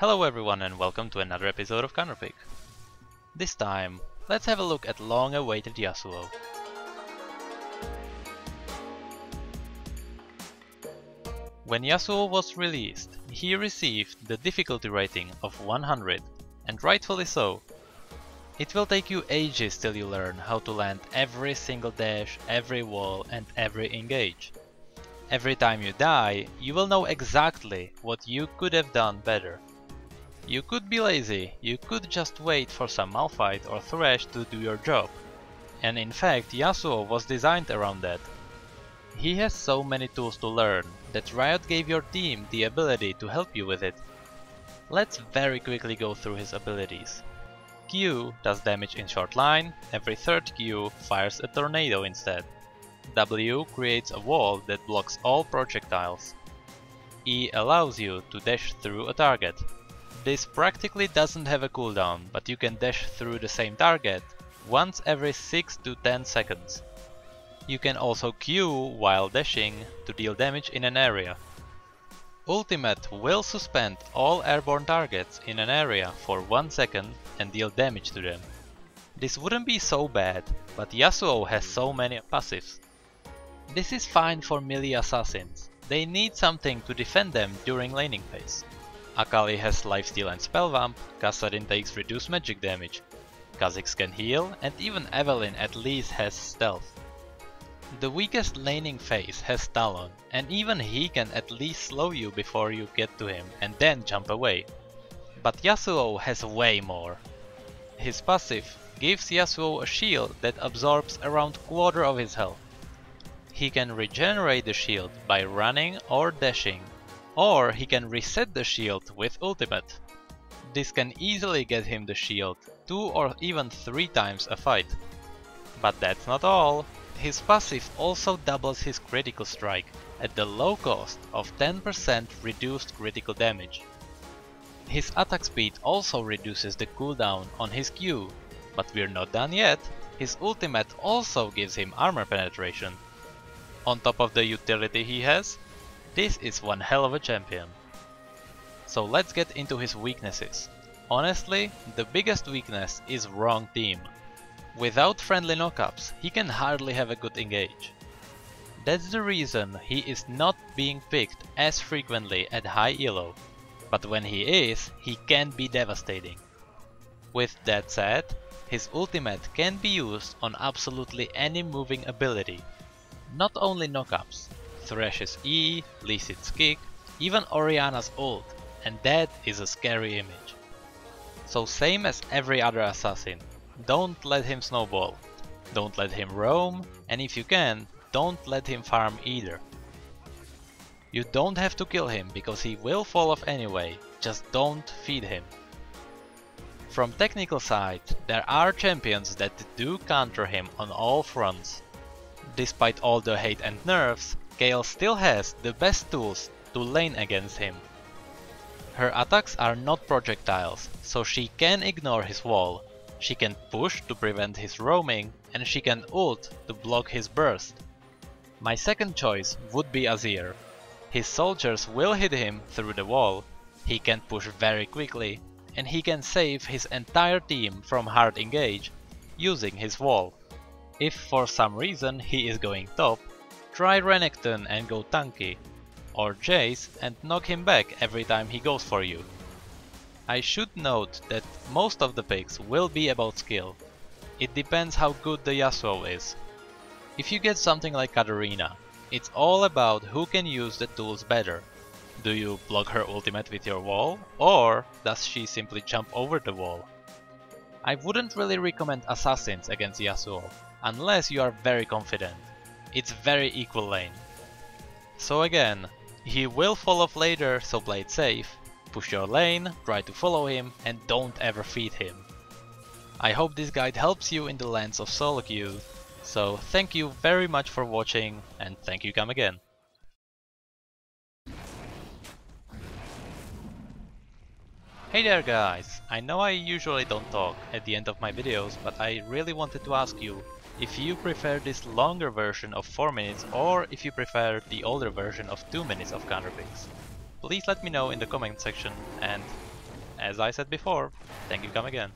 Hello everyone and welcome to another episode of Counterpick. This time, let's have a look at long-awaited Yasuo. When Yasuo was released, he received the difficulty rating of 100, and rightfully so. It will take you ages till you learn how to land every single dash, every wall and every engage. Every time you die, you will know exactly what you could have done better. You could be lazy, you could just wait for some Malphite or Thresh to do your job. And in fact, Yasuo was designed around that. He has so many tools to learn that Riot gave your team the ability to help you with it. Let's very quickly go through his abilities. Q does damage in short line, every third Q fires a tornado instead. W creates a wall that blocks all projectiles. E allows you to dash through a target. This practically doesn't have a cooldown, but you can dash through the same target once every 6 to 10 seconds. You can also Q while dashing to deal damage in an area. Ultimate will suspend all airborne targets in an area for 1 second and deal damage to them. This wouldn't be so bad, but Yasuo has so many passives. This is fine for melee assassins, they need something to defend them during laning phase. Akali has lifesteal and spellvamp, Kassadin takes reduced magic damage, Kha'Zix can heal, and even Evelynn at least has stealth. The weakest laning phase has Talon, and even he can at least slow you before you get to him and then jump away. But Yasuo has way more. His passive gives Yasuo a shield that absorbs around quarter of his health. He can regenerate the shield by running or dashing, or he can reset the shield with ultimate. This can easily get him the shield 2 or even 3 times a fight. But that's not all. His passive also doubles his critical strike at the low cost of 10% reduced critical damage. His attack speed also reduces the cooldown on his Q, but we're not done yet. His ultimate also gives him armor penetration. On top of the utility he has, this is one hell of a champion. So let's get into his weaknesses. Honestly, the biggest weakness is wrong team. Without friendly knockups, he can hardly have a good engage. That's the reason he is not being picked as frequently at high elo, but when he is, he can be devastating. With that said, his ultimate can be used on absolutely any moving ability. Not only knockups, Thresh's E, Lee Sid's kick, even Orianna's ult, and that is a scary image. So same as every other assassin, don't let him snowball, don't let him roam, and if you can, don't let him farm either. You don't have to kill him because he will fall off anyway, just don't feed him. From technical side, there are champions that do counter him on all fronts. Despite all the hate and nerfs, Kayle still has the best tools to lane against him. Her attacks are not projectiles, so she can ignore his wall, she can push to prevent his roaming, and she can ult to block his burst. My second choice would be Azir. His soldiers will hit him through the wall, he can push very quickly, and he can save his entire team from hard engage using his wall. If for some reason he is going top, try Renekton and go tanky, or Jace and knock him back every time he goes for you. I should note that most of the picks will be about skill. It depends how good the Yasuo is. If you get something like Katarina, it's all about who can use the tools better. Do you block her ultimate with your wall, or does she simply jump over the wall? I wouldn't really recommend assassins against Yasuo, unless you are very confident. It's very equal lane. So again, he will fall off later, so play it safe, push your lane, try to follow him, and don't ever feed him. I hope this guide helps you in the lens of soloQ, so thank you very much for watching, and thank you come again. Hey there guys! I know I usually don't talk at the end of my videos, but I really wanted to ask you if you prefer this longer version of 4 minutes or if you prefer the older version of 2 minutes of counterpicks. Please let me know in the comment section, and as I said before, thank you, come again.